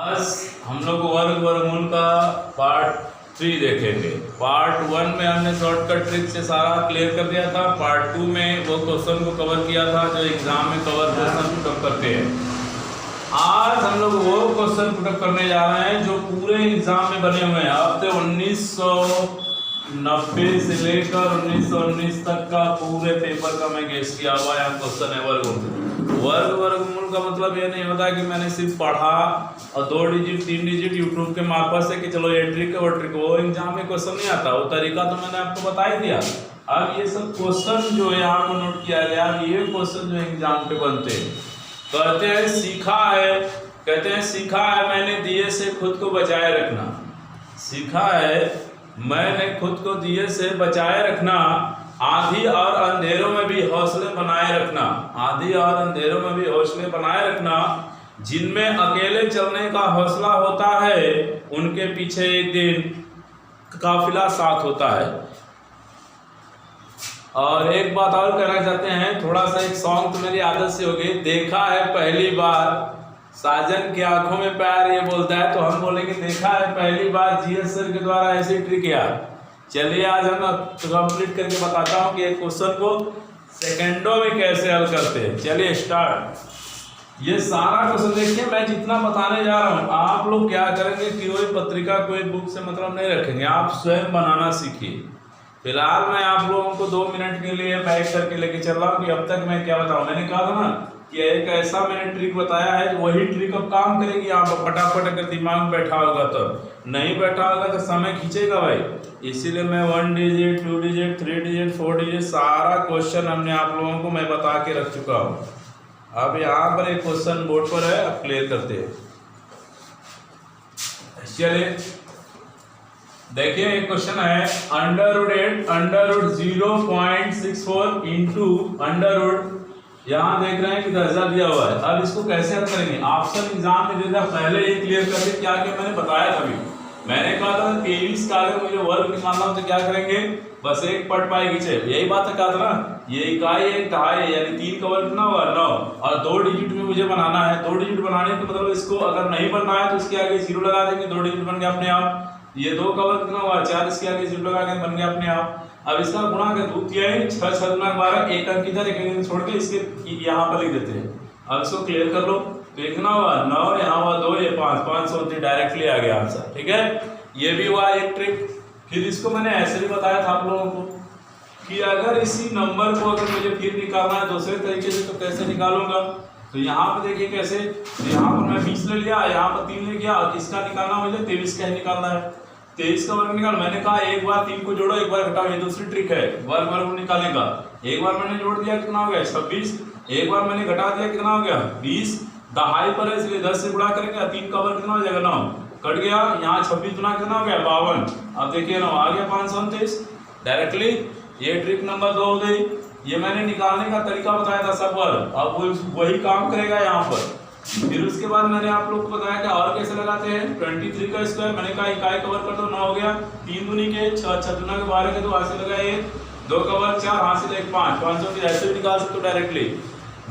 आज हम लोग वर्ग वर्गमूल का पार्ट 3 देखेंगे। पार्ट 1 में हमने शॉर्टकट ट्रिक से सारा क्लियर कर दिया था। पार्ट 2 में वो क्वेश्चन को कवर किया था जो एग्जाम में कवर क्वेश्चन पुटअप करते हैं। आज हम लोग वो क्वेश्चन पुटअप करने जा रहे हैं जो पूरे एग्जाम में बने हुए हैं। अब तो 1990 से लेकर 1919 तक का पूरे पेपर का मैं गेस किया हुआ यहाँ क्वेश्चन है वर्गमूल का मतलब ये नहीं होता कि मैंने सिर्फ पढ़ा और 2 डिजिट 3 डिजिट यूट्यूब के मार्फत से कि चलो ये ट्रिक है वो ट्रिक, वो एग्जाम में क्वेश्चन नहीं आता। वो तरीका तो मैंने आपको बता ही दिया। अब ये सब क्वेश्चन जो है यहाँ पर नोट किया गया, ये क्वेश्चन जो एग्जाम पे बनते हैं। कहते हैं सीखा है मैंने दिए से खुद को बचाए रखना। सीखा है मैंने खुद को दिए से बचाए रखना, आंधी और अंधेरों में भी हौसले बनाए रखना। आंधी और अंधेरों में भी हौसले बनाए रखना, जिनमें अकेले चलने का हौसला होता है उनके पीछे एक दिन काफिला साथ होता है। और एक बात और कहना चाहते हैं, थोड़ा सा एक सॉन्ग तो मेरी आदत से हो गई। देखा है पहली बार साजन की आंखों में प्यार, ये बोलता है तो हम बोलेंगे देखा है पहली बार जीएस सर के द्वारा ऐसी ट्रिक यार। चलिए आज हम कंप्लीट करके बताता हूँ कि एक क्वेश्चन को सेकंडों में कैसे हल करते हैं। चलिए स्टार्ट। ये सारा क्वेश्चन देखिए, मैं जितना बताने जा रहा हूँ आप लोग क्या करेंगे कि कोई पत्रिका कोई बुक से मतलब नहीं रखेंगे, आप स्वयं बनाना सीखिए। फिलहाल मैं आप लोगों को 2 मिनट के लिए बैक करके लेके चल रहा हूँ कि अब तक मैं क्या बताऊँ। मैंने कहा था ना कि एक ऐसा मैंने ट्रिक बताया है, वही ट्रिक अब काम करेगी। आप फटाफट अगर दिमाग में बैठा होगा तो, नहीं बैठा होगा तो समय खींचेगा भाई। इसीलिए मैं 1 डिजिट 2 डिजिट 3 डिजिट 4 डिजिट सारा क्वेश्चन हमने आप लोगों को मैं बता के रख चुका हूँ। अब यहाँ पर एक क्वेश्चन बोर्ड पर है, अब क्लियर करते हैं। चलिए देखिए एक क्वेश्चन है, under root 0.64 into under root, यहाँ देख रहे हैं कि 10,000 दिया हुआ है। अब इसको कैसे हल करेंगे, ऑप्शन एग्जाम में दे दिया, पहले ये क्लियर करके क्या क्या मैंने बताया था। मैंने कहा था 23 का अगर मुझे वर्ग निकालना हो तो क्या करेंगे, बस एक पट पाई खींचे, यही बात कहा था ना। ये इकाई एक दहाई यानी 3 का वर्ग कितना हुआ 9, और 2 डिजिट में मुझे बनाना है। 2 डिजिट बनाने के मतलब इसको अगर नहीं बनना है तो इसके आगे 0 लगा देंगे, 2 डिजिट बन गया अपने आप। ये 2 का वर्ग कितना हुआ 4, इसके आगे 0 लगा के बन गया अपने आप। अब इसका गुणा कर 2 6 6 12, एक अंक इधर एक अंक छोड़ के इसके यहाँ पर लिख देते हैं। अब इसको क्लियर कर लो तो कितना हुआ 9, यहाँ हुआ 2, ये 5, 530 डायरेक्टली आ गया आंसर। ठीक है, ये भी हुआ एक ट्रिक। फिर इसको मैंने ऐसे भी बताया था आप लोगों को कि अगर इसी नंबर को अगर मुझे फिर निकालना है दूसरे तरीके से तो कैसे निकालूंगा। तो यहाँ पर देखिए कैसे, यहाँ पर मैं 20 ले लिया, यहाँ पर 3 ले गया, और किसका निकालना मुझे 23 का ही निकालना है। 23 का वर्ग निकाल, मैंने कहा एक बार 3 को जोड़ो एक बार घटाओ, ये दूसरी ट्रिक है वर्ग निकालने का। एक बार मैंने जोड़ दिया कितना हो गया 26, एक बार मैंने घटा दिया कितना हो गया 20, दहाई पर है इसलिए 10 से गुणा करेंगे, 3 का वर्ग कितना हो जाएगा 9, कट गया, यहाँ 26 गुना कितना हो गया 52। अब देखिए 9 आ गया 529 डायरेक्टली। ये ट्रिक नंबर 2 हो गई। ये मैंने निकालने का तरीका बताया था सब वर्ग, अब वही काम करेगा यहाँ पर। फिर उसके बाद मैंने आप लोग को बताया कि और कैसे लगाते हैं। 23 का स्क्वायर, मैंने कहा इकाई कवर कर दो, 9 हो गया, 3 दूनी के 6, 6 दूना के 12 के 2, हाथ से लगाए 2 का वर्ग 4, हाथ से 1 5, 500 ऐसे भी निकाल सकते हो डायरेक्टली।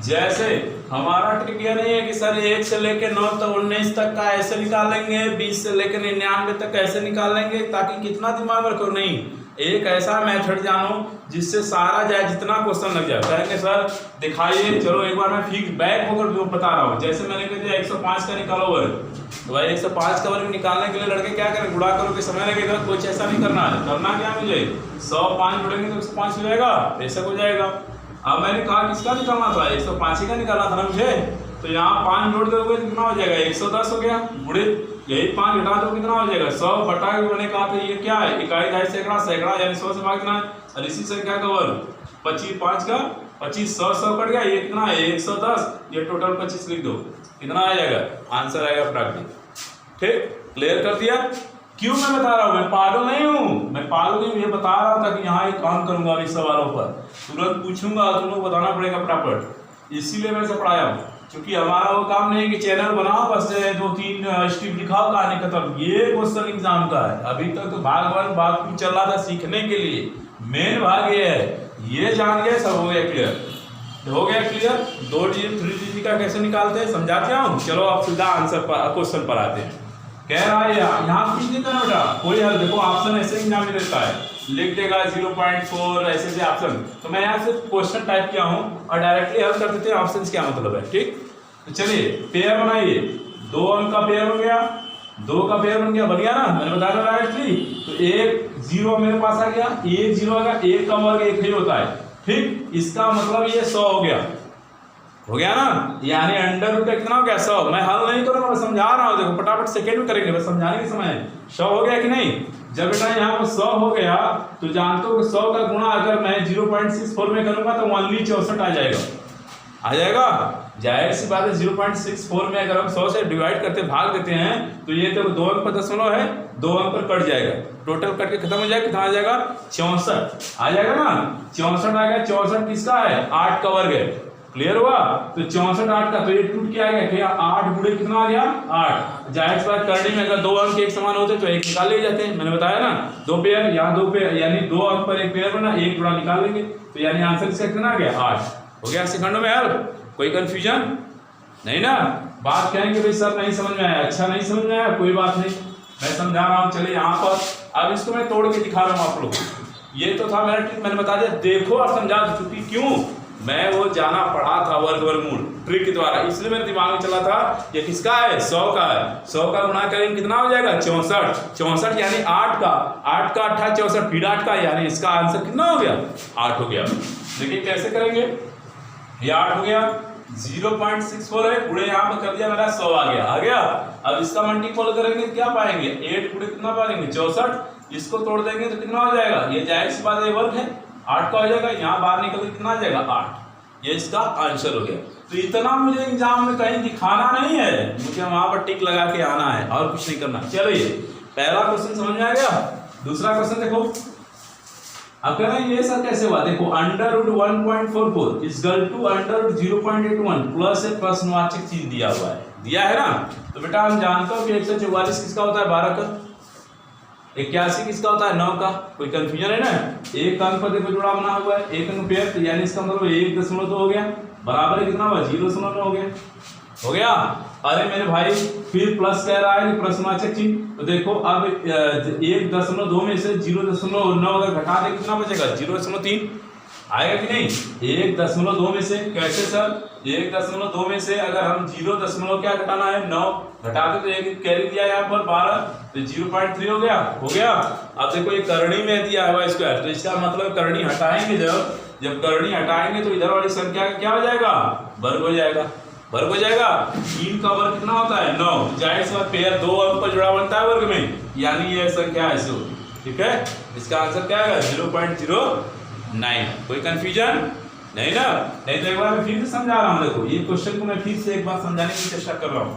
जैसे हमारा ट्रिक ये नहीं है कि सर 1 से लेकर 9 तक 19 तक का ऐसे निकाल लेंगे, 20 से लेकर 99 तक ऐसे निकाल लेंगे ताकि कितना दिमाग रखो, नहीं, एक ऐसा मेथड जानो जिससे सारा जाए जितना क्वेश्चन लग जाए। कहेंगे सर दिखाइए, चलो एक बार मैं फिक्स बैक होकर बता रहा हूँ। जैसे मैंने कह दिया 105 का निकालो वर्ग, तो भाई 105 का वर्ग निकालने के लिए लड़के क्या करें, गुणा करो के समय लगेगा, कुछ ऐसा नहीं करना है। करना क्या मुझे 105 जोड़ेंगे तो 105 हो जाएगा, ऐसा हो जाएगा। अब मैंने कहा किसका निकालना था 105 का निकालना था ना मुझे, तो यहाँ 5 जोड़ दोगे तो कितना हो जाएगा 110 हो गया, गुणे यही 5 घटा दो कितना हो जाएगा 100 बटा के। मैंने कहा था ये क्या है, इकाई दहाई सैकड़ा, सैकड़ा यानी 100 से भागना है, और इसी संख्या का वर्ग 25 5 का 25, 100 कट गया, ये कितना है 110, ये टोटल 25 लिख दो, कितना आ जाएगा आंसर आएगा प्राकृतिक। ठीक, क्लियर कर दिया। क्यों मैं बता रहा हूँ, मैं पागल नहीं हूँ, मैं पागल नहीं हूँ, ये बता रहा था कि यहाँ एक काम करूंगा इस सवालों पर, तुरंत पूछूंगा तुम लोग बताना पड़ेगा फटाफट, इसीलिए मैं इसे पढ़ाया हूँ। क्योंकि हमारा वो काम नहीं है कि चैनल बनाओ बस 2-3 स्टेप दिखाओ कहानी खत्म। ये क्वेश्चन एग्जाम का है। अभी तक तो भाग 1 भाग 2 चल रहा था सीखने के लिए, मेन भाग ये है, ये जान गए सब हो गया क्लियर। हो गया क्लियर? 2 डिजिट 3 डिजिट का कैसे निकालते हैं समझाते हैं। चलो अब सीधा आंसर पर क्वेश्चन पर आते हैं। कह रहा है यहाँ कुछ नहीं करना बेटा, कोई हल देखो ऑप्शन ऐसे एग्जाम में देता है, लिख देगा 0.4 ऐसे ऑप्शन। तो मैं यहाँ से क्वेश्चन टाइप किया हूँ और डायरेक्टली हल कर देते हैं ऑप्शन क्या मतलब है। ठीक, तो चलिए पेयर बनाइए, 2 अंक का पेयर हो गया, 2 का पेयर बन गया, बन गया ना, मैंने बताया डायरेक्टली। तो 1 0 मेरे पास आ गया, 1 0 आ गया, 1 का वर्ग 1 ही होता है। ठीक, इसका मतलब ये 100 हो गया ना, यानी अंडर रूट कितना हो गया 100। मैं हल नहीं करूंगा, मैं समझा रहा हूँ, देखो फटाफट सेकंड में करेंगे, बस समझाने के समय 100 हो गया कि नहीं। जब बेटा यहाँ पर 100 हो गया तो जानते हो कि 100 का गुणा अगर मैं 0.64 में करूंगा तो ओनली 64 आ जाएगा। जाहिर सी बात है 0.64 में अगर हम 100 से डिवाइड करते भाग देते हैं तो ये तो 2 अंक पर दशमलव है, 2 अंक पर कट जाएगा, टोटल कट के खत्म हो जाएगा, कितना आ जाएगा 64 आ जाएगा ना। 64 आ गया, 64 किसका है 8 का वर्ग है। क्लियर हुआ? तो 64 8 का, तो ये टूट के आ गया क्या 8 गुणे कितना आ गया 8। जाहिर सी बात करनी में अगर 2 अंक एक समान होते तो एक निकाल ले जाते हैं, मैंने बताया ना 2 पेयर, यहाँ 2 पेयर यानी 2 अंक पर एक पेयर बना, एक गुणा निकाल लेंगे, तो यानी आंसर इसका कितना आ गया 8 हो गया। सेकंडों में हल, कोई कंफ्यूजन नहीं ना। बात कहेंगे भाई सर नहीं समझ में आया, अच्छा नहीं समझ में आया कोई बात नहीं, मैं समझा रहा हूँ। चलिए यहाँ पर अब इसको मैं तोड़ के दिखा रहा हूँ आप लोग। ये तो था मेरा ट्रिक, मैंने बता दिया, देखो और समझा चुकी। क्यों? मैं वो जाना पढ़ा था वर्गमूल ट्रिक के द्वारा, इसलिए मेरे दिमाग में चला था ये किसका है 100 का है। 100 का गुणा करेंगे कितना हो जाएगा 64 यानी 8 का 8 64 फिर 8 का, यानी इसका आंसर कितना हो गया 8 हो गया। देखिए कैसे करेंगे, ये 8 हो गया, 0.64 है, गुणे यहाँ पर कर दिया मेरा 100 आ गया। अब इसका मल्टीपल करेंगे क्या पाएंगे 8 गुणे कितना पाएंगे 64, इसको तोड़ देंगे तो कितना हो जाएगा, ये जाहिर सी बात है वर्ग है 8 का हो जाएगा, यहाँ बाहर निकल के कितना आ जाएगा 8, ये इसका आंसर हो गया। तो इतना मुझे एग्जाम में कहीं दिखाना नहीं है, मुझे वहां पर टिक लगा के आना है और कुछ नहीं करना। चलो ये पहला क्वेश्चन समझ में आ गया। दूसरा क्वेश्चन देखो, अब कह रहे हैं ये सर कैसे हुआ, देखो under root 1.44 is equal to under root 0.81 plus एक प्रश्नवाचक चिन्ह दिया हुआ है, दिया है ना। तो बेटा हम जानते हो कि 144 किसका होता है 12 का, 81 किसका होता है 9 का, कोई कंफ्यूजन है ना। एक अंक पर देखो जुड़ा बना हुआ है, एक अंक पेयर, तो यानी इसका मतलब 1.2 हो गया, बराबर कितना हुआ 0.9 हो गया। अरे मेरे भाई फिर प्लस कह रहा है कि प्रश्नवाचक चिन्ह, तो देखो अब 1.2 में से 0.9 अगर घटा दे कितना बचेगा 0.3 आएगा कि नहीं। 1.2 में से कैसे सर, 1.2 में से अगर हम 0. क्या घटाना है 9 घटा दे तो एक कैरी दिया यहाँ पर 12 तो 0.3 हो गया। अब देखो ये करनी में दिया है स्क्वायर, तो इसका मतलब करनी हटाएंगे, जब करनी हटाएंगे तो इधर वाली संख्या का क्या हो जाएगा वर्ग हो जाएगा। 3 का वर्ग कितना होता है 9, जाहिर सी बात पेयर 2 अंक पर जुड़ा बनता है वर्ग में, यानी ये संख्या ऐसे होगी। ठीक है, इसका आंसर क्या आएगा 0.09। कोई कंफ्यूजन नहीं ना, नहीं तो एक बार मैं फिर से समझा रहा हूँ। देखो ये क्वेश्चन को मैं फिर से एक बार समझाने की चेष्टा कर रहा हूँ।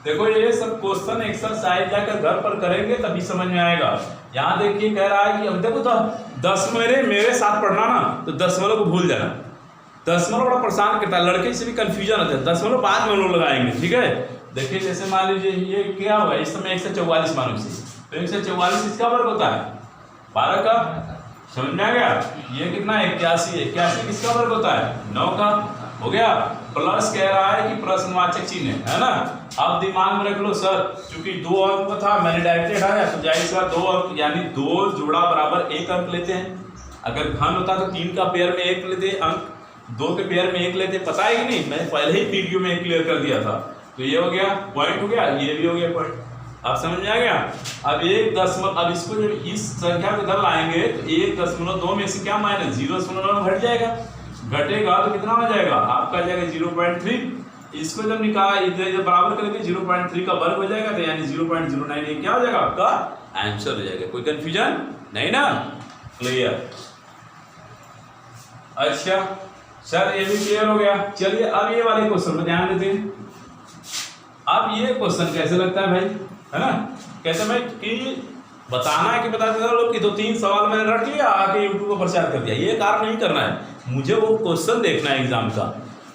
देखो ये सब क्वेश्चन एक्सरसाइज जाकर घर पर करेंगे तभी समझ में आएगा। यहाँ देखिए कह रहा है कि अब देखो तो 10 मेरे साथ पढ़ना ना, तो दशमलव को भूल जाना, दशमलव बड़ा परेशान करता है, लड़के से भी कंफ्यूजन होता है, दशमलव बाद में लोग लगाएंगे। ठीक है, देखिए जैसे मान लीजिए ये क्या हुआ इस समय 144 मानो इसे, तो 144 इसका वर्ग होता है 12 का, समझ में आ गया। ये कितना 81 किसका वर्ग होता है 9 का, हो गया। प्लस कह रहा है कि प्रश्नवाचक चिन्ह है ना। अब दिमाग में रख लो सर, क्योंकि 2 अंक था मैंने डायरेक्ट हटाया, तो जाहिर सी बात 2 अंक यानी 2 जोड़ा बराबर 1 अंक लेते हैं। अगर घन होता तो 3 का पेयर में 1 लेते अंक, 2 के पेयर में 1 लेते, पता है कि नहीं, मैंने पहले ही वीडियो में क्लियर कर दिया था। तो ये हो गया पॉइंट हो गया, ये भी हो गया पॉइंट, आप समझ में आ गया। अब इसको जब इस संख्या को इधर लाएंगे तो 1.2 में से क्या माइनस 0.9 घट जाएगा, घटेगा तो कितना हो जाएगा आपका जाएगा 0.3। इसको जब निकाला इधर बराबर करेंगे 0.3 का वर्ग हो जाएगा, तो यानी 0.09 ये क्या हो जाएगा आपका आंसर हो जाएगा। कोई कंफ्यूजन नहीं ना, क्लियर। अच्छा सर ये भी क्लियर हो गया। चलिए अब ये वाले क्वेश्चन पर ध्यान देते हैं। अब ये क्वेश्चन कैसे लगता है भाई, है ना, कैसे भाई कि बताना है कि बता देता लोग कि 2-3 सवाल मैंने रख लिया आके यूट्यूब पर प्रचार कर दिया, ये कार्य नहीं करना है, मुझे वो क्वेश्चन देखना है एग्जाम का।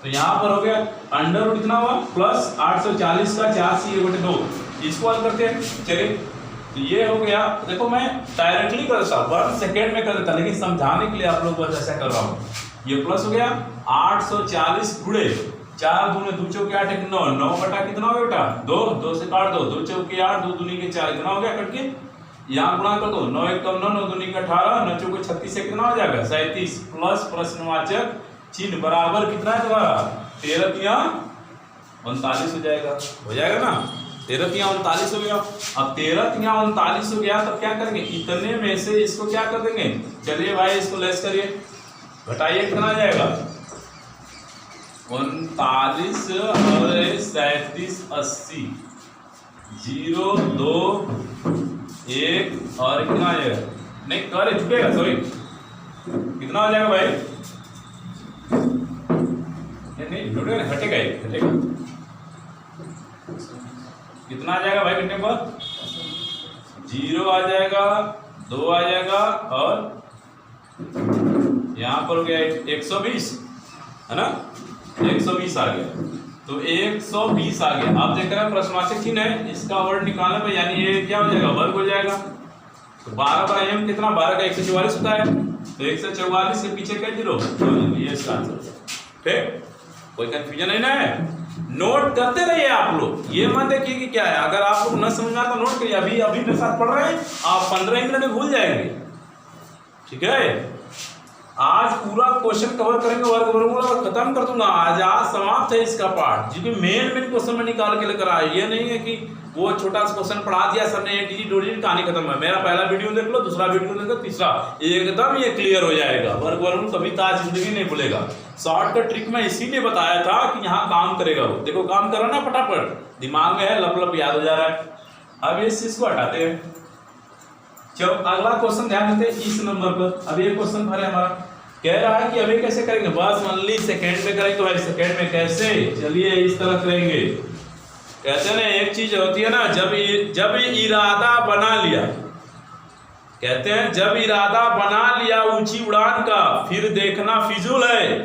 तो यहाँ पर हो गया अंडर रूट कितना हुआ प्लस 840 का 4c/2, इसको हल करते हैं। चलिए तो ये हो गया, देखो मैं डायरेक्टली कर देता 1 सेकेंड में कर देता, लेकिन समझाने के लिए आप लोग को ऐसा कर रहा हूँ। ये प्लस हो गया 840 गुणे 4 दूने 2 चौके 8 एक 9, 9 बटा कितना हो बेटा 2, 2 से काट दो, 2 चौके 8, 2 दूनी के 4, कितना हो गया कट के यहाँ गुणा कर दो, 9 एक कम 9, 9 दूनी के 18, 9 चौके 36 से कितना हो जाएगा 37 प्लस प्रश्नवाचक चिन्ह बराबर कितना है तुम्हारा 13 तिया 39 हो जाएगा ना, 13 तिया 39 हो गया। अब 13 तिया 39 हो गया तब क्या करेंगे, इतने में से इसको क्या कर देंगे, चलिए भाई इसको लेस करिए, घटाइए, कितना आ जाएगा 39 और 37 80 0 2 1 और कितना आ जाएगा, नहीं करे झुकेगा सॉरी, कितना हो जाएगा भाई, नहीं झुकेगा हटेगा, हटेगा कितना आ जाएगा भाई घटने पर 0 आ जाएगा, 2 आ जाएगा और यहाँ पर हो गया 120 है ना, 120 आ गया, तो 120 आ गया। आप देख रहे हैं प्रश्नवाचक चिन्ह है, इसका वर्ड निकालने पर यानी ये क्या हो जाएगा वर्ग हो जाएगा, तो 12 का m कितना 12 का 144 होता है, तो 144 के पीछे क्या 0, ये इसका आंसर। ठीक, कोई कंफ्यूजन नहीं ना है, नोट करते रहिए आप लोग, ये मत देखिए कि क्या है, अगर आप लोग न समझ आता नोट करिए, अभी अभी मेरे साथ पढ़ रहे हैं आप 15 मिनट में भूल जाएंगे। ठीक है, आज पूरा क्वेश्चन कवर करेंगे, वर्ग वर्गमूल और खत्म कर दूंगा आज समाप्त है इसका पार्ट, क्योंकि मेन क्वेश्चन में निकाल के लेकर आया, ये नहीं है कि वो छोटा सा क्वेश्चन पढ़ा दिया सबने एटीजी डोरीजी कहानी खत्म है। मेरा पहला वीडियो देख लो, दूसरा वीडियो देख लो, तीसरा, एकदम ये क्लियर हो जाएगा, वर्ग वर्गमूल कभी ताज जिंदगी नहीं भूलेगा। शॉर्टकट ट्रिक में इसीलिए बताया था कि यहाँ काम करेगा वो, देखो काम कर रहा ना फटाफट, दिमाग में है, लप लप याद हो जा रहा है। अब इस चीज को हटाते हैं, चलो अगला क्वेश्चन ध्यान देते हैं इस नंबर पर। अब ये क्वेश्चन भरे हमारा कह रहा है कि अभी कैसे करेंगे, बस ओनली सेकंड में करेंगे, तो भाई सेकंड में कैसे, चलिए इस तरह करेंगे। कहते हैं ना एक चीज होती है ना, जब इरादा बना लिया, कहते हैं जब इरादा बना लिया ऊंची उड़ान का, फिर देखना फिजूल है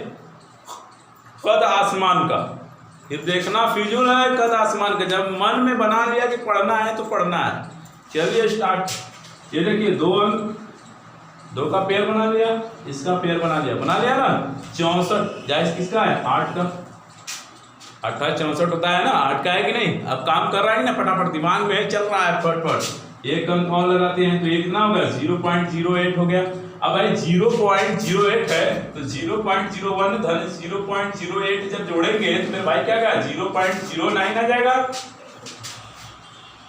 कद आसमान का, फिर देखना फिजूल है कद आसमान का। जब मन में बना लिया कि पढ़ना है तो पढ़ना है। चलिए स्टार्ट, ये देखिए 2 अंक, 2 का पेयर बना लिया, इसका पेयर बना लिया ना, 64 जायज किसका है 8 का, 28 64 होता है ना, 8 का है कि नहीं। अब काम कर रहा है ना फटाफट, दिमाग में चल रहा है फटफट, एक अंक और लगाते हैं तो ये कितना हो गया 0.08 हो गया। अब भाई 0.08 है तो 0.01 धन 0.08 जब जोड़ेंगे तो मेरे भाई क्या गया 0.09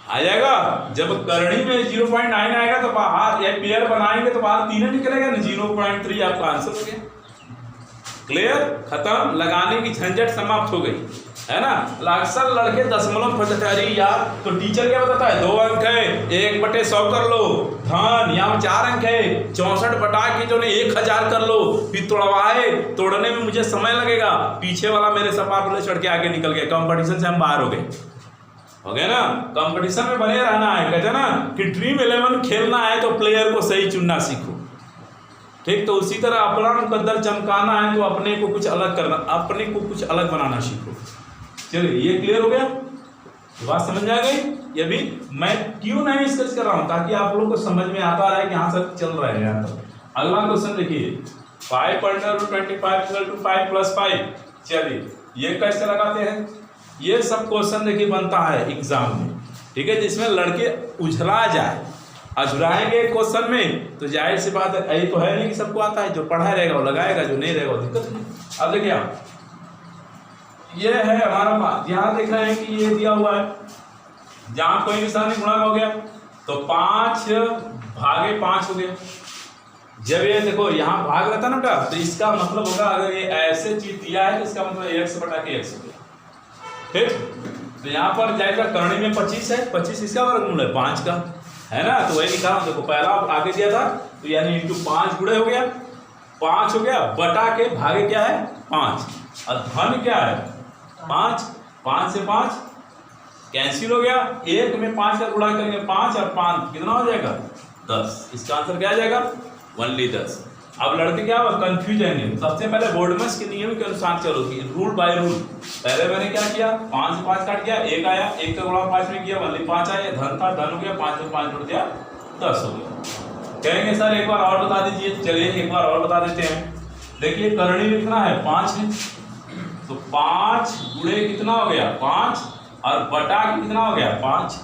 आ जाएगा। जब करनी में 0.9 आएगा तो बाहर ये पेयर बनाएंगे तो बाहर 3 निकलेगा ना, 0.3 आपका आंसर हो गया। क्लियर, खत्म, लगाने की झंझट समाप्त हो गई है ना। अक्सर लड़के दशमलव फंसते, अरे यार तो टीचर क्या बताता है 2 अंक है 1/100 कर लो, धन यहाँ 4 अंक है 64 बटा के जो 1000 कर लो, फिर तोड़वाए, तोड़ने में मुझे समय लगेगा, पीछे वाला मेरे सपाट वाले चढ़ के आगे निकल गया, कंपटीशन से हम बाहर हो गए ना। कंपटीशन में बने रहना है, कहते ना कि ड्रीम 11 खेलना है तो प्लेयर को सही चुनना सीखो। ठीक, तो उसी तरह अपना मुकद्दर चमकाना है तो अपने को कुछ अलग करना, अपने को कुछ अलग बनाना सीखो। चलिए ये क्लियर हो गया, बात समझ आ गई। ये भी मैं क्यों नहीं डिस्कस कर रहा हूं, ताकि आप लोगों को समझ में आता रहे कि हाँ सर चल रहा है यहाँ पर। अगला क्वेश्चन देखिए 5/25 = 5 + 5। चलिए ये कैसे लगाते हैं, ये सब क्वेश्चन देखिए बनता है एग्जाम में, ठीक है, जिसमें लड़के उझला जाए, अझुराएंगे क्वेश्चन में तो जाहिर सी बात है, ये तो है नहीं कि सबको आता है, जो पढ़ा रहेगा वो लगाएगा, जो नहीं रहेगा वो दिक्कत नहीं। अब देखिए आप, ये है हमारा बात, यहाँ देख रहे हैं कि ये दिया हुआ है, जहाँ कोई निशान नहीं गुणा हो गया तो 5/5 हो गया। जब ये देखो यहाँ भाग रहता ना बेटा, तो इसका मतलब होगा अगर ये ऐसे चीज दिया है तो इसका मतलब x/x हो गया। ठीक, तो यहाँ पर जाएगा करनी में 25 है, 25 इसका वर्गमूल है 5 का, है ना, तो वही लिखा देखो, पहला आगे दिया था तो यानी × 5 गुणे हो गया, 5 हो गया, बटा के भागे क्या है 5, और धन क्या है 5, 5 से 5 कैंसिल हो गया, 1 में 5 का गुणा करेंगे 5 और 5 कितना हो जाएगा 10। इसका आंसर क्या आ जाएगा ओनली 10। अब लड़के क्या हुआ कंफ्यूज है, सबसे पहले बोर्डमस के नियम के अनुसार चलो, रूल बाय रूल। पहले मैंने क्या किया, 5 से 5 काट गया, 1 आया, 1 का गुणा 5 में किया, ओनली 5 आया, धन था धन हो गया, 5 में 5 जुड़ दिया 10 हो गया। कहेंगे सर एक बार और बता दीजिए, चलिए एक बार और बता देते हैं। देखिए करणी में कितना है 5 है, तो 5 गुणे कितना हो गया 5 और बटा के कितना हो गया 5।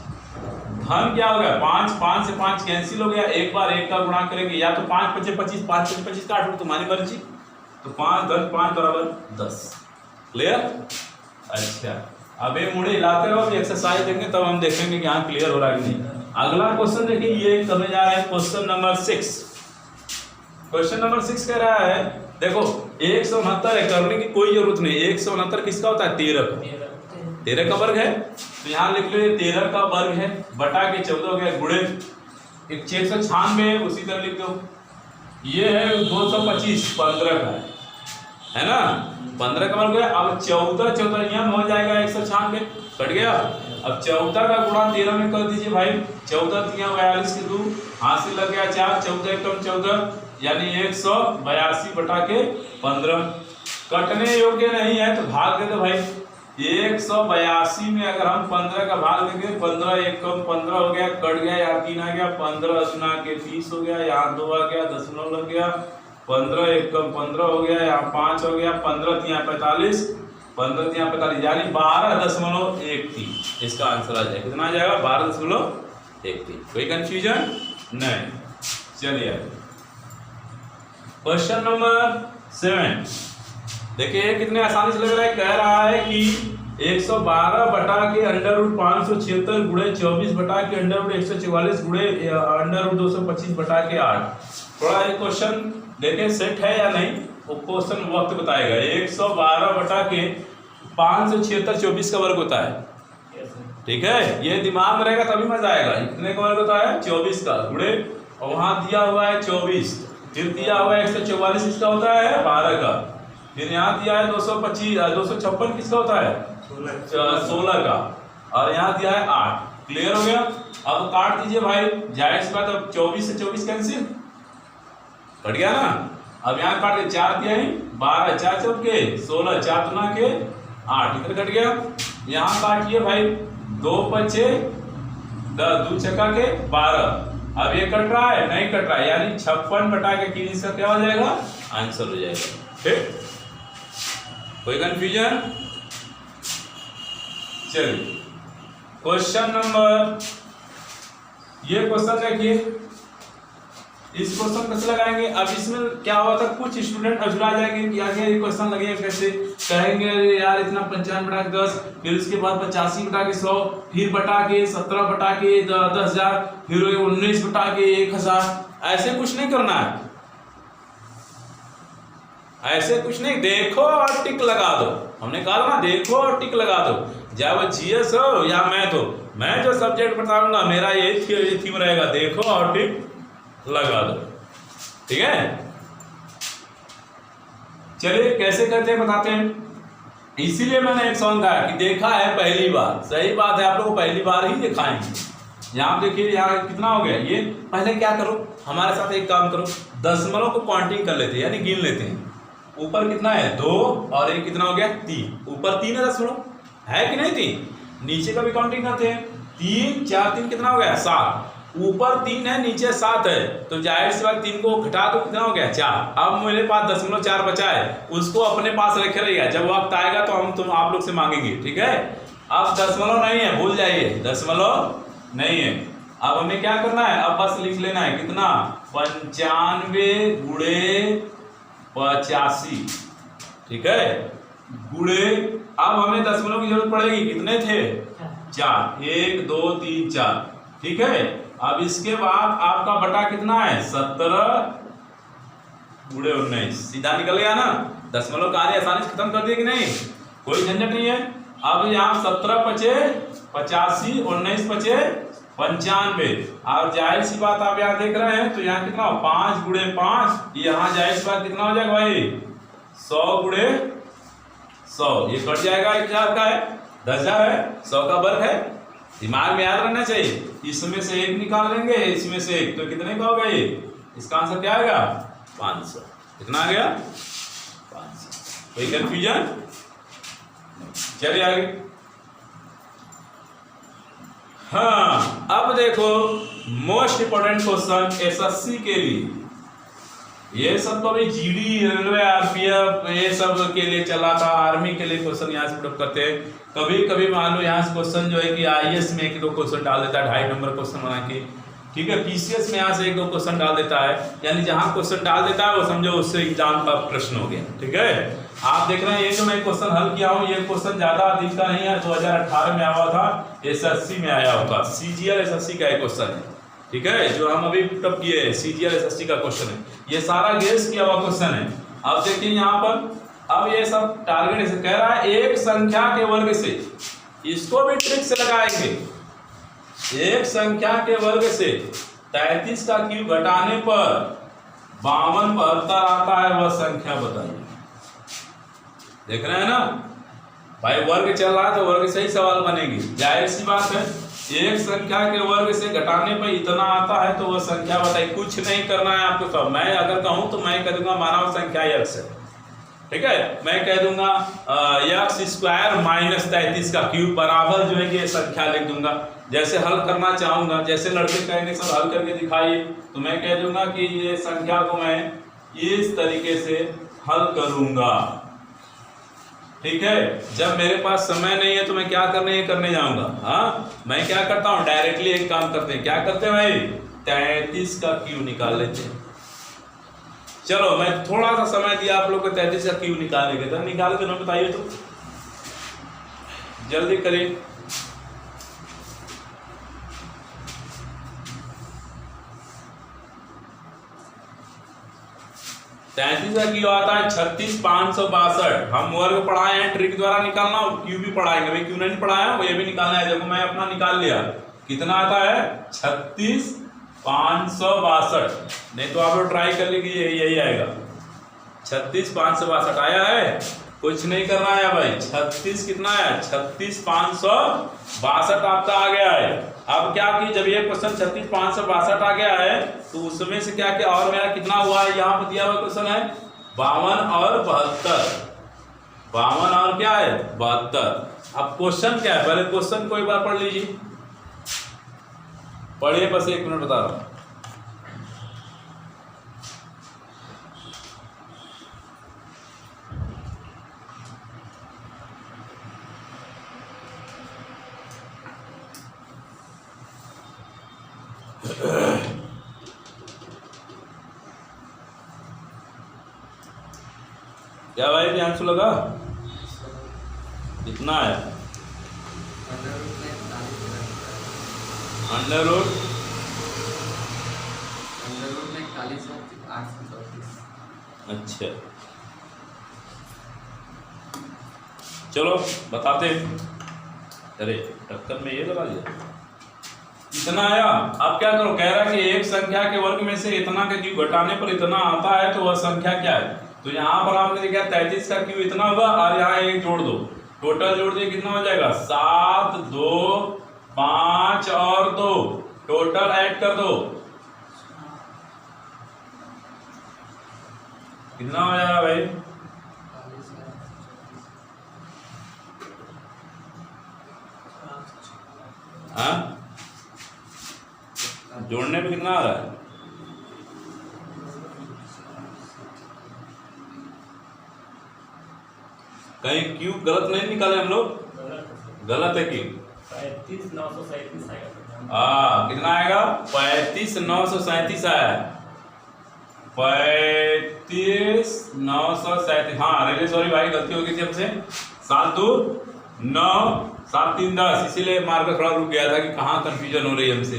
धन क्या हो गया 5, 5 से 5 कैंसिल हो गया, एक बार एक का गुणा करेंगे या तो 5 पचे 25, 5 पचे 25 काट लो तुम्हारी मर्जी, तो 5 10 5 बराबर 10। क्लियर? अच्छा अब ये मुड़े हिलाते रहो, एक्सरसाइज देंगे तब हम देखेंगे कि यहाँ क्लियर हो रहा है कि नहीं। अगला क्वेश्चन देखिए, ये करने जा रहे हैं क्वेश्चन नंबर 6। क्वेश्चन नंबर 6 कह रहा है देखो 169 है, करने की कोई जरूरत नहीं। 169 किसका होता है 13 का वर्ग है, तो यहाँ लिख लो 13 का वर्ग है बटा के 14 हो गया गुणे 196, उसी तरह लिख दो। ये है 225 15 का है ना, 15 का वर्ग है। अब 14 14 नियम हो जाएगा 196 कट गया। अब 14 का गुणा 13 में कर दीजिए भाई, 14 3 42 के 2 हाथ से लग गया 4, 14 एकम 14 यानी 182 बटा के 15। कटने योग्य नहीं है तो भाग दे दो भाई। 182 में अगर हम 15 का भाग देंगे 15 एकम 15 हो गया, कट गया, यहाँ 3 आ गया, 15 गुना के 30 हो गया, यहाँ 2 आ गया, दशमलव लग गया, 15 एकम 15 हो गया, यहाँ 5 हो गया, 15 3 45, 15 3 45 यानी 12.13 इसका आंसर आ जाएगा। कितना आ जाएगा 12.13। कोई कंफ्यूजन नहीं। चलिए क्वेश्चन नंबर 7 देखिए कितने आसानी से लग रहा है। कह रहा है कि 112 बटा के अंडर रूट 576 गुणे 24 बटा के अंडर रूट 144 गुणे अंडर रूट 225 बटा के 8। थोड़ा एक क्वेश्चन देखें सेट है या नहीं, वो क्वेश्चन वक्त बताएगा। 112 बटा के 576 24 का वर्ग होता है, ठीक है, ये दिमाग में रहेगा तभी मजा आएगा। कितने का वर्ग होता है 24 का गुणे, और वहां दिया हुआ है 24, फिर दिया हुआ है 144 इसका होता है 12 का, फिर यहाँ दिया है 225 256 किसका होता है 16 का, और यहाँ दिया है 8। क्लियर हो गया? अब काट दीजिए भाई, जाहिर सी बात, अब 24 से 24 कैंसिल कट गया ना। अब यहाँ काट के 4 दिया है 12, 4 चौके 16, 4 दुना के 8 इधर कट गया। यहाँ काटिए भाई 2 पचे 10, 2 छक्का के 12। अब ये कट रहा है नहीं कट रहा है, यानी 56 बटा के 3 इसका क्या हो जाएगा आंसर हो जाएगा। ठीक, कोई कंफ्यूजन? चलिए क्वेश्चन नंबर, ये क्वेश्चन देखिए, इस क्वेश्चन कैसे लगाएंगे। अब इसमें क्या हुआ था, कुछ स्टूडेंट अजुला जाएंगे कि आगे ये क्वेश्चन लगेगा कैसे, कहेंगे यार इतना 55 बटा के 10, फिर उसके बाद 85 बटा के 100, फिर बटा के 17 बटा के 10,000, फिर 19 बटा के 1,000। ऐसे कुछ नहीं करना है, ऐसे कुछ नहीं। देखो और टिक लगा दो, हमने कहा ना देखो और टिक लगा दो, चाहे वो जीएस हो या मैथ हो। मैं जो सब्जेक्ट बताऊंगा मेरा ये थीम रहेगा, देखो और टिक लगा दो, ठीक है। चलिए कैसे करते हैं बताते हैं। इसीलिए मैंने एक सॉन्ग गाया कि देखा है पहली बार। सही बात है, आप लोगों को पहली बार ही दिखाएंगे। यहाँ देखिए यहाँ कितना हो गया, ये पहले क्या करो हमारे साथ एक काम करो, दशमलव को काउंटिंग कर लेते हैं यानी गिन लेते हैं। ऊपर कितना है 2 और एक कितना हो गया 3, ऊपर 3 है दशमलव है कि नहीं 3, नीचे का भी काउंटिंग करते हैं। 3 4 3 कितना हो गया 7, ऊपर 3 है नीचे 7 है, तो जाहिर सी बात 3 को घटा दो कितना हो गया 4। अब मेरे पास 0.4 बचा है, उसको अपने पास रखे रहिएगा, जब वक्त आएगा तो हम आप लोग से मांगेंगे, ठीक है। अब दशमलव नहीं है, भूल जाइए दशमलव नहीं है। अब हमें क्या करना है, अब बस लिख लेना है कितना 95 गुणे 85, ठीक है, गुणे। अब हमें दशमलव की जरूरत पड़ेगी, कितने थे 4, 1 2 3 4, ठीक है। अब इसके बाद आपका बटा कितना है 17 गुणे 19, सीधा निकल गया ना। दशमलव कार्य आसानी से खत्म कर दिए कि नहीं, कोई झंझट नहीं है। अब यहाँ 17 पचे 85, 19 पचे 95, और जाहिर सी बात आप यहाँ देख रहे हैं तो यहाँ कितना 5 गुणे 5, यहाँ जाहिर सी बात कितना हो जाएगा भाई 100 गुणे 100, ये कट जाएगा 1000 का है, 10,000 है, 100 का वर्ग है। दिमाग में याद रखना चाहिए, इसमें से 1 निकाल लेंगे, इसमें से 1, तो कितने का होगा ये, इसका आंसर क्या आएगा 500। कितना आ गया 500। कोई कंफ्यूजन? चलिए आगे। हाँ अब देखो मोस्ट इंपोर्टेंट क्वेश्चन एसएससी के लिए, ये सब तो अभी जीडी, रेलवे, आरपीएफ ये सब के लिए चला था, आर्मी के लिए क्वेश्चन यहाँ से पुट करते हैं। कभी कभी मान लो यहाँ से क्वेश्चन जो है कि आईएएस में 1-2 क्वेश्चन डाल देता है, 2.5 नंबर क्वेश्चन बना के, ठीक है। पीसीएस में यहाँ से 1-2 क्वेश्चन डाल देता है, यानी जहाँ क्वेश्चन डाल देता है वो समझो उससे एग्जाम का प्रश्न हो गया, ठीक है। आप देख रहे हैं ये जो मैं क्वेश्चन हल किया हूँ, ये क्वेश्चन ज्यादा अधिक का नहीं है, 2018 में आया था, एसएससी में आया होगा, सीजीएल एसएससी का क्वेश्चन है, ठीक है, जो हम अभी पुटअप किए हैं, सीजीएल एसएससी का क्वेश्चन है, ये सारा गेस किया हुआ क्वेश्चन है। अब देखिए यहाँ पर, अब ये सब टारगेट से कह रहा है एक संख्या के वर्ग से, इसको भी ट्रिक से लगाएंगे, एक संख्या के वर्ग से 33 का क्यूब घटाने पर 52 आता है, वह संख्या बताइए। देख रहे हैं ना भाई, वर्ग चल रहा है तो वर्ग से ही सवाल बनेगी, जाहिर सी बात है। एक संख्या के वर्ग से घटाने पर इतना आता है तो वह संख्या बताइए। कुछ नहीं करना है आपको, सब मैं अगर कहूं तो मैं कह दूंगा मानव संख्या x है, ठीक है, मैं कह दूंगा x² - 33 का क्यूब बराबर जो है कि संख्या लिख दूंगा। जैसे हल करना चाहूंगा, जैसे लड़के कहेंगे सब हल करके दिखाइए, तो मैं कह दूंगा कि ये संख्या को मैं इस तरीके से हल करूंगा, ठीक है। जब मेरे पास समय नहीं है तो मैं क्या करने जाऊंगा, हाँ, मैं क्या करता हूं, डायरेक्टली एक काम करते हैं, क्या करते हैं भाई, 33 का क्यूब निकाल लेते हैं। चलो मैं थोड़ा सा समय दिया आप लोग को 33 का क्यूब निकालने के, तो निकाल के ना बताइए, तो जल्दी करिए। तैंतीस का क्यूब आता है 36,562। हम वर्ग पढ़ाए हैं, ट्रिक द्वारा निकालना, और क्यूब भी पढ़ाएंगे। मैं क्यों नहीं पढ़ाया, वो ये भी निकालना है। देखो मैं अपना निकाल लिया, कितना आता है 36,562। नहीं तो आप लोग ट्राई कर लीजिए, यही आएगा 36,562 आया है। कुछ नहीं करना है भाई, 36 कितना है, 36,562 आपका आ गया है। अब क्या कि जब ये क्वेश्चन 36,562 आ गया है तो उसमें से क्या क्या और मेरा कितना हुआ है, यहाँ पर दिया हुआ क्वेश्चन है 52 और 72, 52 और क्या है 72। अब क्वेश्चन क्या है, पहले क्वेश्चन को एक बार पढ़ लीजिए, पढ़िए, बस 1 मिनट बता रहा हूं। क्या भाई ध्यान से लगा, कितना है, अंडर रूट में 41,834। अच्छा चलो बताते हैं। अरे टक्कर में ये लगा दिया, इतना आया। अब क्या करो, कह रहा है कि एक संख्या के वर्ग में से इतना का क्यूब घटाने पर इतना आता है, तो वह संख्या क्या है। तो यहाँ पर आपने देखा 33 का क्यूब इतना होगा, और यहाँ एक जोड़ दो, टोटल जोड़ दिए कितना हो जाएगा 7, 2, 5 और 2, टोटल ऐड कर दो, कितना हो जाएगा भाई, हाँ जोड़ने पे कितना आ रहा है, कहीं क्यूब गलत नहीं निकाले हम लोग, गलत है क्यूब, 35,937 आएगा। कितना आएगा 35,937 आया, 35,937। हाँ रेले सॉरी भाई, गलती हो गई थी हमसे, 7 2 9 7 3 10, इसीलिए मार्कर थोड़ा रुक गया था कि कहाँ कंफ्यूजन हो रही है हमसे।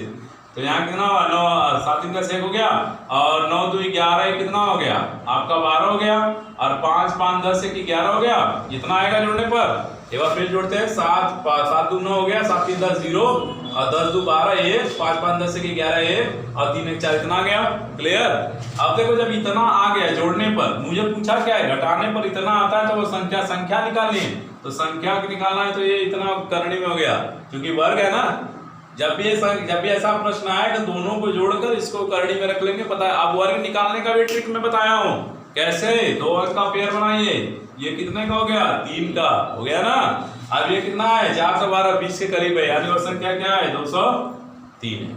तो यहाँ कितना हुआ 9 7 3 10 1 हो गया, और 9 2 11 कितना हो गया आपका 12 हो गया, और 5 5 10 1 11 हो गया, इतना आएगा जोड़ने पर। एक बार फिर जोड़ते हैं, 7 7 2 9 हो गया, 7 3 10 0, और 10 2 12 1, 5 5 10 1 11 1, और 3 1 4, इतना आ गया। क्लियर। अब देखो जब इतना आ गया जोड़ने पर, मुझे पूछा क्या है, घटाने पर इतना आता है तो वो संख्या निकालनी है, तो संख्या को निकालना है, तो ये इतना करनी में हो गया, क्योंकि वर्ग है ना। जब भी ऐसा प्रश्न आए तो दोनों को जोड़कर इसको करनी में रख लेंगे, पता है। अब वर्ग निकालने का भी ट्रिक मैं बताया हूँ, कैसे 2 अंक का पेयर बनाइए। ये कितने का हो गया 3 का हो गया ना। अब ये कितना है 4 से 12 20 के करीब है, यानी वो संख्या क्या है 203 है।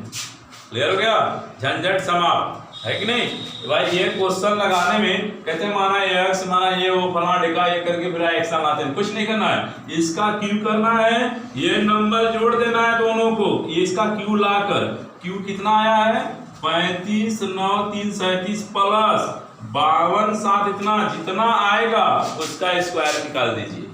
क्लियर हो गया, झंझट समाप्त। है कि नहीं भाई। ये क्वेश्चन लगाने में कहते हैं माना ये एक्स माना ये वो फला ढिका ये करके फिर एक्स आते हैं, कुछ नहीं करना है, इसका क्यू करना है, ये नंबर जोड़ देना है दोनों को, ये इसका क्यू लाकर, क्यू कितना आया है 35 9 3 37 प्लस 52 7 इतना जितना आएगा उसका स्क्वायर निकाल दीजिए,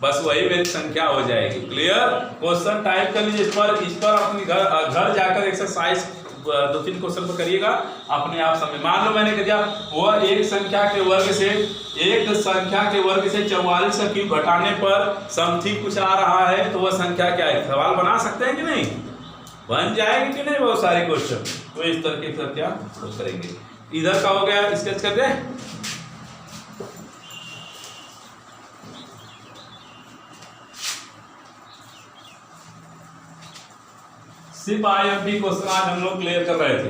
बस वही मेरी संख्या हो जाएगी। क्लियर। क्वेश्चन टाइप कर लीजिए, इस पर अपने घर जाकर एक्सरसाइज 2-3 क्वेश्चन पर करिएगा, अपने आप समझ। मान लो मैंने कह दिया वो एक संख्या के वर्ग से 44 का क्यूब घटाने पर समथिंग कुछ आ रहा है, तो वह संख्या क्या है, सवाल बना सकते हैं कि नहीं, बन जाएगी कि नहीं बहुत सारे क्वेश्चन। तो इस तरह से क्या करेंगे। इधर का हो गया, स्केच कर दे। सिर्फ IMP क्वेश्चन आज हम लोग क्लियर कर रहे थे।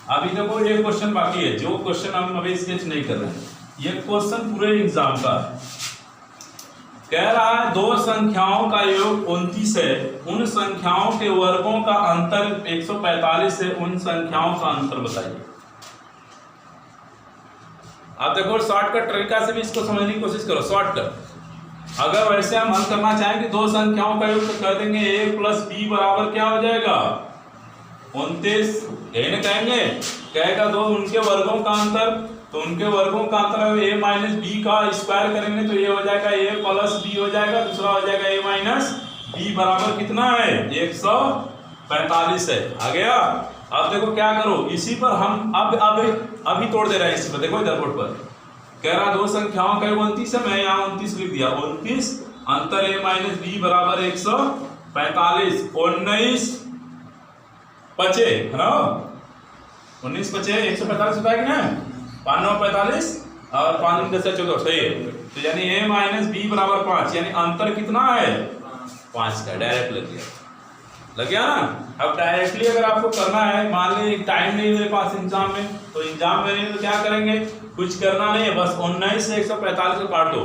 अभी देखो ये क्वेश्चन बाकी है, जो क्वेश्चन हम अभी स्केच नहीं कर रहे हैं, ये क्वेश्चन पूरे एग्जाम का कह रहा है दो संख्याओं का योग 29 है, उन संख्याओं के वर्गों का अंतर 145 है, उन संख्याओं का अंतर बताइए। आप देखो शॉर्टकट तरीका से भी इसको समझने की कोशिश करो, शॉर्टकट। अगर वैसे हम हल करना चाहें कि दो संख्याओं का योग, तो कर देंगे a प्लस बी बराबर क्या हो जाएगा 29, यही ना कहेंगे, कहेगा दो उनके वर्गों का अंतर, तो उनके वर्गों का अंतर a माइनस बी का स्क्वायर करेंगे तो ये हो जाएगा a प्लस बी हो जाएगा, दूसरा हो जाएगा a माइनस बी बराबर कितना है 145 है। आ गया। अब देखो क्या करो, इसी पर हम अभी तोड़ दे रहे हैं इसी पर, देखो इधर बोर्ड पर कह रहा दो संख्याओं का 29 है, मैं यहाँ 29 लिख दिया, 29 अंतर a माइनस बी बराबर 145, 19 पचे है ना, 19 पचे 145 होता है कि ना, 5 9 45 और 5 10 14 सही है। तो यानी a माइनस बी बराबर 5, यानी अंतर कितना है 5 का, डायरेक्ट लग गया ना। अब डायरेक्टली अगर आपको करना है, मान लीजिए टाइम नहीं मेरे पास एग्जाम में, तो एग्जाम में नहीं तो क्या करेंगे, कुछ करना नहीं है, बस 19 से 145 को काट दो,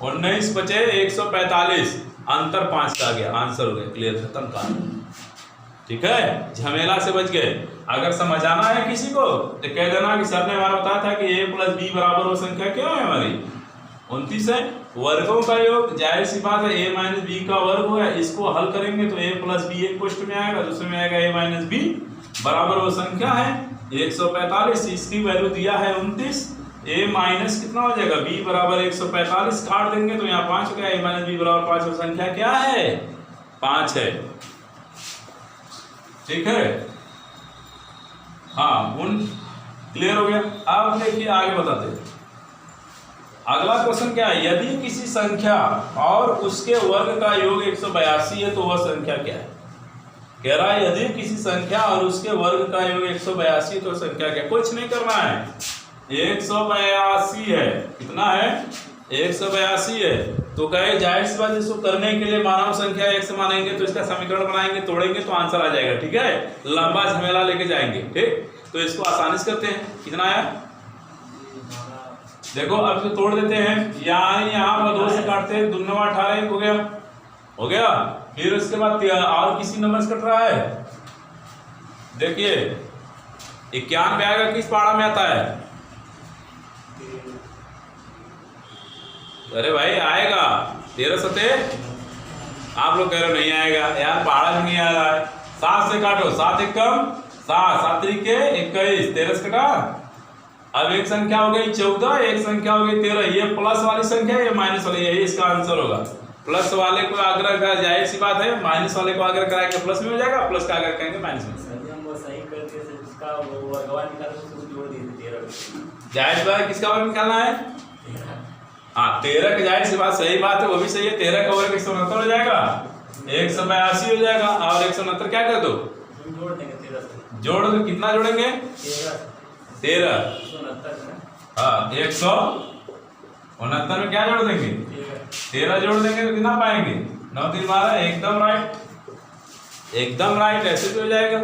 19 बचे 145, अंतर 5 का आ गया, आंसर हो गया, क्लियर, खत्म कहानी। ठीक है, झमेला से बच गए। अगर समझाना है किसी को तो कह देना कि सर ने हमारा बताया था कि a प्लस बी बराबर वो संख्या क्या है हमारी 29 है, वर्गों का योग, जाहिर सी बात है a माइनस बी का वर्ग होगा, इसको हल करेंगे तो a प्लस बी एक पोस्ट में आएगा, दूसरे में आएगा a माइनस बी बराबर वो संख्या है 145, इसकी वैल्यू दिया है 29, a माइनस कितना हो जाएगा b बराबर 145, काट देंगे तो यहाँ 5 हो गया, a माइनस बी बराबर 5 वो संख्या क्या है 5 है। ठीक है, हाँ उन क्लियर हो गया। अब देखिए आगे बताते हैं, अगला क्वेश्चन क्या है, यदि किसी संख्या और उसके वर्ग का योग 182 है तो वह संख्या क्या है। कह रहा है यदि किसी संख्या और उसके वर्ग का योग 182 तो संख्या क्या, कुछ नहीं करना है, 182 है, कितना है 182 है, तो कहे जाहिर सी बात इसको करने के लिए मानव संख्या 1 से मानेंगे तो इसका समीकरण बनाएंगे, तोड़ेंगे तो आंसर आ जाएगा। ठीक है, लंबा झमेला लेके जाएंगे। ठीक, तो इसको आसानी से करते हैं, कितना आया देखो, अब तो तोड़ देते हैं, यहाँ पर 2 से काटते हैं, 2 9 18 हो गया। फिर उसके बाद और किसी नंबर से कट रहा है, देखिए 91 आएगा, किस पारा में आता है, अरे भाई आएगा 13 सते, आप लोग कह रहे हो नहीं आएगा यार, पहाड़ा में नहीं आ रहा है। 7 से काटो, 7 1 कम 7, 7 3 के 21, 13 से कटा। अब एक संख्या हो गई 14, एक संख्या हो गई 13, ये प्लस वाली संख्या, ये माइनस वाली, यही इसका आंसर होगा। प्लस वाले को आग्रह करा, जाहिर सी बात है, माइनस वाले को आग्रह कराएंगे प्लस में हो जाएगा, प्लस का आग्रह करेंगे माइनस में। जाहिर सी बात किसका वर्ग निकालना है, हाँ 13 की जाहिर सी बात सही बात है, वो भी सही है, 13 का वर्ग 169 हो जाएगा, 182 हो जाएगा, और 169 क्या कर दो जोड़ दो, कितना जोड़ेंगे 13, हाँ 169 में क्या जोड़ देंगे 13 जोड़ देंगे तो कितना पाएंगे 9 3 12, एकदम राइट, एकदम राइट, ऐसे भी हो जाएगा।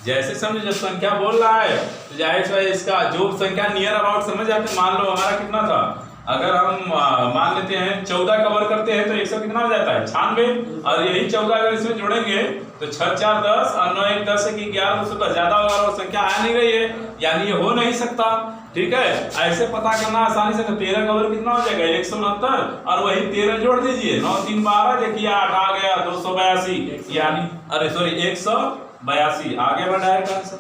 जैसे समझो जब संख्या बोल रहा है तो जाहिर सा इसका जो संख्या नियर अबाउट समझ जाते, मान लो हमारा कितना था अगर हम मान लेते हैं 14 का वर्ग करते हैं तो 100 कितना हो जाता है 96, और यही 14 अगर इसमें जोड़ेंगे तो 6 4 10 और 9 1 10 की 11 200 का ज्यादा होगा और संख्या आ नहीं रही है, यानी ये हो नहीं सकता। ठीक है, ऐसे पता करना आसानी से। तो 13 का वर्ग कितना हो जाएगा 169, और वही 13 जोड़ दीजिए, 9 3 12, देखिए 8 आ गया 282, यानी अरे सॉरी 182। आगे बढ़ा है आंसर,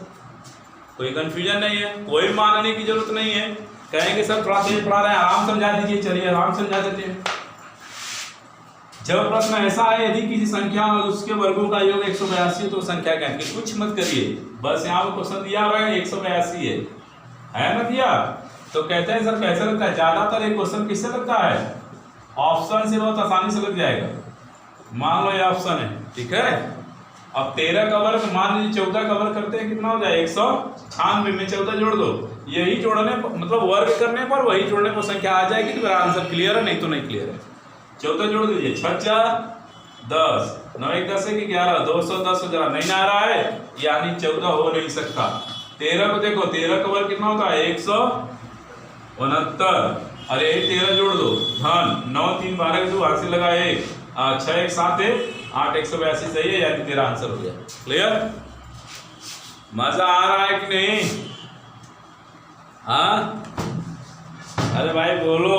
कोई कंफ्यूजन नहीं है, कोई मानने की जरूरत नहीं है। कहेंगे सर थोड़ा तेज पढ़ा रहे हैं, आराम समझा दीजिए, चलिए आराम समझा देते हैं। जब प्रश्न ऐसा है यदि किसी संख्या और उसके वर्गों का योग 182 तो संख्या क्या है, कुछ मत करिए, बस यहाँ पर क्वेश्चन दिया हुआ है 182 है ना दिया। तो कहते हैं सर कैसे लगता है, ज्यादातर एक क्वेश्चन किससे लगता है, ऑप्शन से बहुत आसानी से लग जाएगा। मान लो ये ऑप्शन है, ठीक है। अब 13 का वर्ग मान लीजिए 14 का वर्ग करते हैं, कितना हो जाए 196 में 14 जोड़ दो, यही जोड़ने मतलब वर्ग करने पर वही जोड़ने पर संख्या आ जाएगी, तो मेरा आंसर क्लियर है, नहीं तो नहीं क्लियर है। 14 जोड़ दीजिए, 6 4 10, 9 1 10 की 11, 210 जरा नहीं आ रहा है, यानी 14 हो नहीं सकता। 13 को देखो, 13 का वर्ग कितना होता है 169, और यही 13 जोड़ दो, धन 9 3 12 के 2 हाथ से लगा 1, 6 1 7 8 182 सही है, यानी तेरा आंसर हो गया। क्लियर, मजा आ रहा है कि नहीं? हाँ अरे भाई बोलो,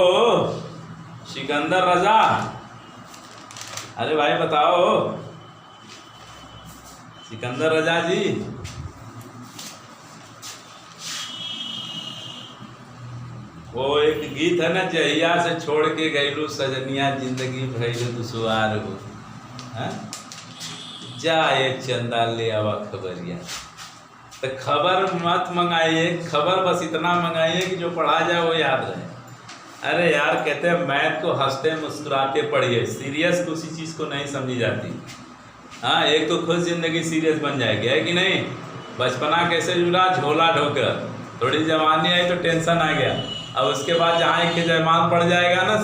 सिकंदर रजा, अरे भाई बताओ सिकंदर रजा जी। वो एक गीत है ना, जहिया से छोड़ के गईलू सजनिया जिंदगी भइलू दुसवार हो, जाए चंदा ले आवा खबरिया। तो खबर मत मंगाइए, खबर बस इतना मंगाइए कि जो पढ़ा जाए वो याद रहे। अरे यार कहते हैं मैथ को हंसते मुस्कुराते पढ़िए, सीरियस किसी चीज़ को नहीं समझी जाती। हाँ, एक तो खुद जिंदगी सीरियस बन जाएगी, है कि नहीं। बचपना कैसे जुड़ा, झोला ढोकर, थोड़ी जवानी आई तो टेंशन आ गया, अब उसके बाद जहाँ एक जयमाल पड़ जाएगा ना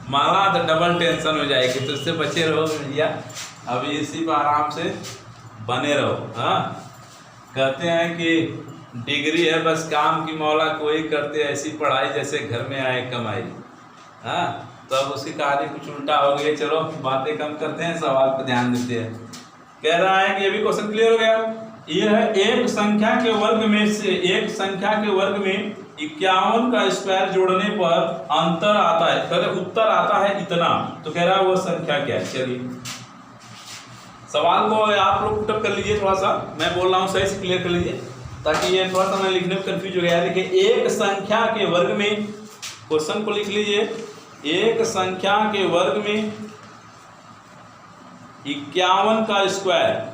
माला, तो डबल टेंशन हो जाएगी, तो उससे बचे रहो भैया, अभी इसी पर आराम से बने रहो। हाँ, कहते हैं कि डिग्री है बस काम की मौला कोई, करते ऐसी पढ़ाई जैसे घर में आए कमाई। हाँ, तो अब उसकी कहानी कुछ उल्टा हो गई। चलो बातें कम करते हैं, सवाल पर ध्यान देते हैं। कह रहा है कि ये भी क्वेश्चन क्लियर हो गया। ये है एक संख्या के वर्ग में से, एक संख्या के वर्ग में 51 का स्क्वायर जोड़ने पर अंतर आता है, कहते उत्तर आता है इतना, तो कह रहा है वो संख्या क्या है। चलिए सवाल को आप लोग पुटअप कर लीजिए, थोड़ा सा मैं बोल रहा हूँ सही से क्लियर कर लीजिए, ताकि ये थोड़ा सा मैं लिखने में कंफ्यूज हो गया। देखिए एक संख्या के वर्ग में, क्वेश्चन को लिख लीजिए, एक संख्या के वर्ग में 51 का स्क्वायर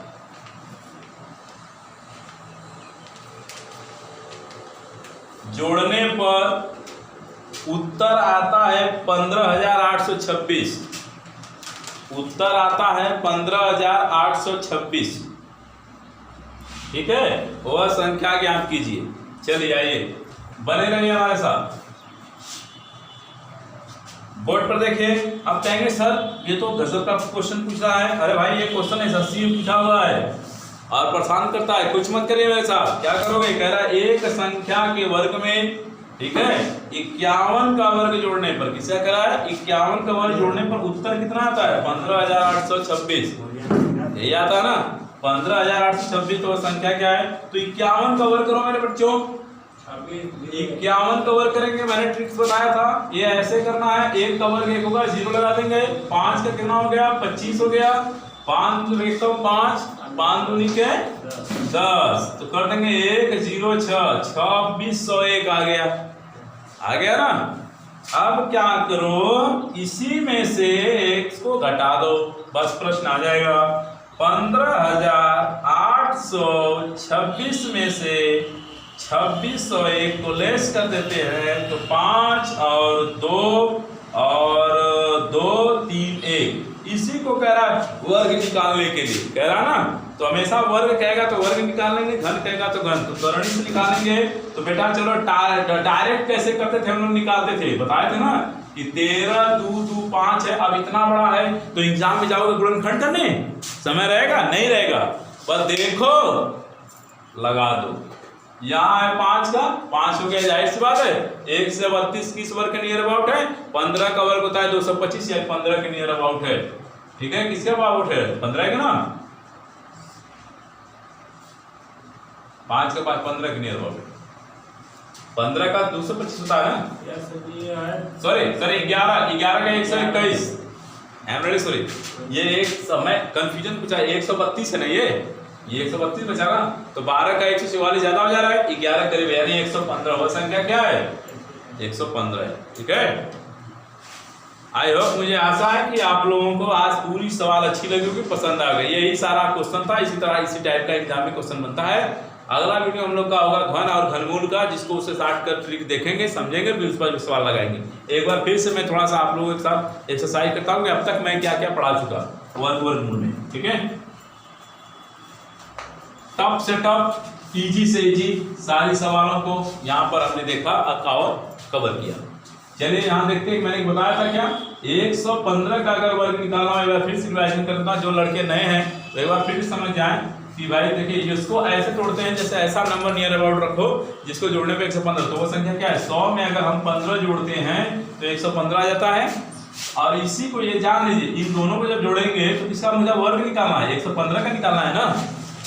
जोड़ने पर उत्तर आता है 15,826, उत्तर आता है 15,826। ठीक है, वह संख्या ज्ञात कीजिए। चलिए आइए बने रहिए हमारे साथ। बोर्ड पर देखिए। अब कहेंगे सर ये तो गजब का क्वेश्चन पूछ रहा है। अरे भाई ये क्वेश्चन एसएससी में पूछा हुआ है और परेशान करता है, कुछ मत करिए मेरे साथ। क्या करोगे, कह रहा है एक संख्या के वर्ग में, ठीक है, 51 का वर्ग जोड़ने पर, किसका कह रहा है 51 का वर्ग जोड़ने पर उत्तर कितना आता है 15,826, यही आता है ना 15,826। तो संख्या क्या है, तो 51 का वर्ग करो मेरे बच्चों, 51 का वर्ग करेंगे, मैंने ट्रिक्स बताया था। ये ऐसे करना है, एक का वर्ग 1 होगा, 0 लगा देंगे, 5 का कितना हो गया 25 हो गया, 5 देखता हूँ 5 5 दूनी के 10, तो कर देंगे 1 0 6 2601 आ गया ना। अब क्या करो, इसी में से x को घटा दो, बस प्रश्न आ जाएगा। 15,826 में से 2601 को लेस कर देते हैं, तो 5 और 2 और 2 3 1, इसी को कह रहा है वर्ग निकालने के लिए। कह रहा ना, तो हमेशा वर्ग कहेगा तो वर्ग निकाल लेंगे, घन कहेगा तो घन, तो सरणी से निकालेंगे। तो बेटा चलो डायरेक्ट कैसे करते थे हम लोग, निकालते थे, बताए थे ना कि 13 2 2 5 है। अब इतना बड़ा है तो एग्जाम में जाओगे गुणनखंड करने, समय रहेगा नहीं रहेगा, बस देखो लगा दो, यहाँ है 5 का 5 हो गया, जाहिर सी बात है 1 से 32 किस वर्ग के नियर अबाउट है, 15 का वर्ग होता है 225 या 15 के नियर अबाउट है। ठीक है, किसके अबाउट है 15 के ना, 5 का 5 15 के नियर अबाउट है, 15 का 225 होता है ना, सॉरी 11 का 121, सॉरी ये एक समय कंफ्यूजन पूछा, 132 है ना, ये 132 बचा ना, तो 12 का 144 ज्यादा हो जा रहा है, 11 करीब यानी 115, वह संख्या क्या है 115 है। ठीक है, आई होप, मुझे आशा है कि आप लोगों को आज पूरी सवाल अच्छी लगी होगी, पसंद आ गई। यही सारा क्वेश्चन था, इसी तरह इसी टाइप का एग्जाम में क्वेश्चन बनता है। अगला वीडियो हम लोग का होगा घन और घनमूल का, जिसको उससे शॉर्ट कर ट्रिक देखेंगे, समझेंगे, फिर उस पर सवाल लगाएंगे। एक बार फिर से मैं थोड़ा सा आप लोगों के साथ एक्सरसाइज करता हूँ कि अब तक मैं क्या क्या पढ़ा चुका वर्गमूल में। ठीक है, टफ से टफ, इजी से इजी सारी सवालों को यहाँ पर हमने देखा और कवर किया। चलिए यहाँ देखते हैं, मैंने बताया था क्या 115 का अगर वर्ग निकालना हो, एक बार फिर से रिवाइजन करता, जो लड़के नए हैं तो एक बार फिर समझ जाएं कि भाई देखिए जिसको ऐसे तोड़ते हैं, जैसे ऐसा नंबर नियर अबाउट रखो जिसको जोड़ने पे 115, तो वो संख्या क्या है 100 में अगर हम 15 जोड़ते हैं तो 115 आ जाता है। और इसी को ये जान लीजिए, इन दोनों को जब जोड़ेंगे तो इसका मुझे वर्ग निकालना है, 115 का निकालना है ना,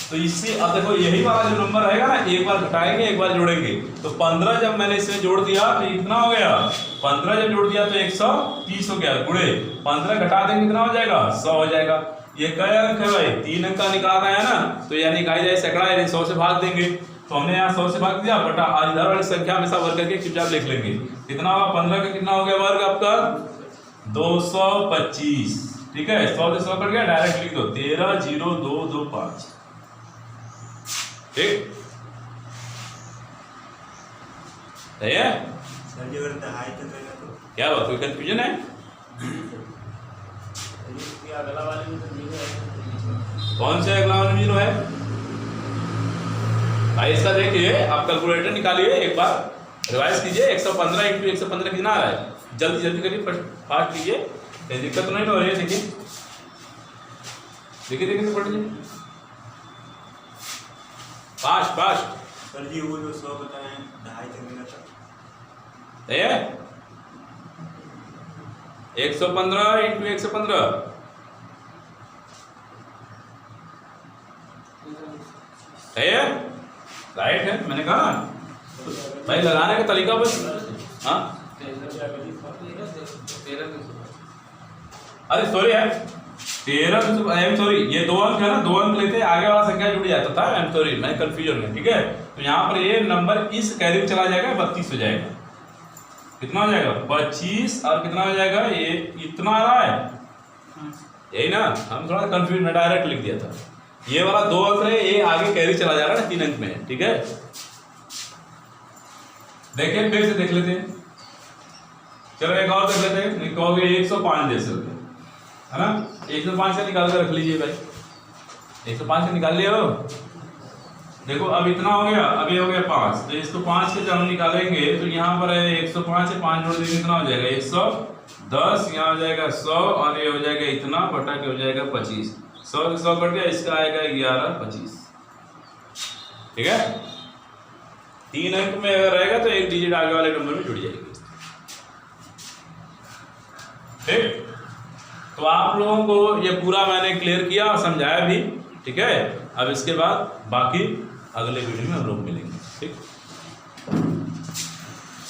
तो इससे अब देखो यही वाला जो नंबर रहेगा ना, एक बार घटाएंगे एक बार जोड़ेंगे, तो 15 जब मैंने इसमें जोड़ दिया तो इतना हो गया, 15 जब जोड़ दिया तो 130 हो गया, गुणे 15 घटा देंगे कितना हो जाएगा 100 हो जाएगा। ये कई अंक है भाई, 3 अंक का निकालना है ना, तो यानी कहा जाए सैकड़ा यानी 100 से भाग देंगे, तो हमने यहाँ 100 से भाग दिया बटा इधर वाली संख्या हमेशा वर्ग करके चुपचाप लिख लेंगे। कितना होगा 15 का कितना हो गया वर्ग आपका 225। ठीक है, 100 से 100 कट गया, डायरेक्ट लिख दो 130225। ठीक है सर जी, अगर दहाई तक रहेगा तो क्या बात, कोई कंफ्यूजन है? अगला वाले में तो जीरो है, कौन से अगला वाला जीरो है भाई? इसका देखिए, आप कैलकुलेटर निकालिए, एक बार रिवाइज कीजिए, 115 इंटू 115 कितना आ रहा है, जल्दी जल्दी करिए, फास्ट कीजिए, कोई दिक्कत तो नहीं हो रही है। देखिए देखिए देखिए तो पढ़िए फास्ट फास्ट। सर जी वो जो 100 बताएं दहाई तक मिला था, 115 इंटू 115 है, राइट है, मैंने कहा ना भाई, लगाने का तरीका बस। हाँ अरे सॉरी है 13, आई एम सॉरी, ये 2 अंक है ना, 2 अंक लेते आगे वाला संख्या जुड़ जाता था, आई एम सॉरी मैं कंफ्यूजन में। ठीक है, तो यहाँ पर ये नंबर इस कैरी चला जाएगा, 32 हो जाएगा, कितना हो जाएगा 25, और कितना हो जाएगा ये इतना आ रहा है, यही ना, हम थोड़ा कंफ्यूज में डायरेक्ट लिख दिया था, ये वाला 2 अंक है, ये आगे कैरी चला जा रहा है ना 3 अंक में। ठीक है, देखिए फिर से देख लेते हैं, चलो एक और देख लेते हैं, कहोगे 105 जैसे होते है ना, 105 से निकाल कर रख लीजिए भाई, 105 से निकाल लिया हो, देखो अब इतना हो गया, अभी हो गया 5, तो इसको 5 से जब हम निकालेंगे तो यहाँ पर है 105 से 5 जोड़ देंगे, कितना हो जाएगा 110, यहाँ हो जाएगा 100, और ये हो जाएगा इतना बटा के हो जाएगा 25, 100 से 100 कट गया, इसका आएगा 1125। ठीक है, 3 अंक में अगर रहेगा तो एक डिजिट आगे वाले नंबर में जुड़ जाएगी। ठीक, तो आप लोगों को ये पूरा मैंने क्लियर किया और समझाया भी। ठीक है, अब इसके बाद बाकी अगले वीडियो में हम लोग मिलेंगे। ठीक।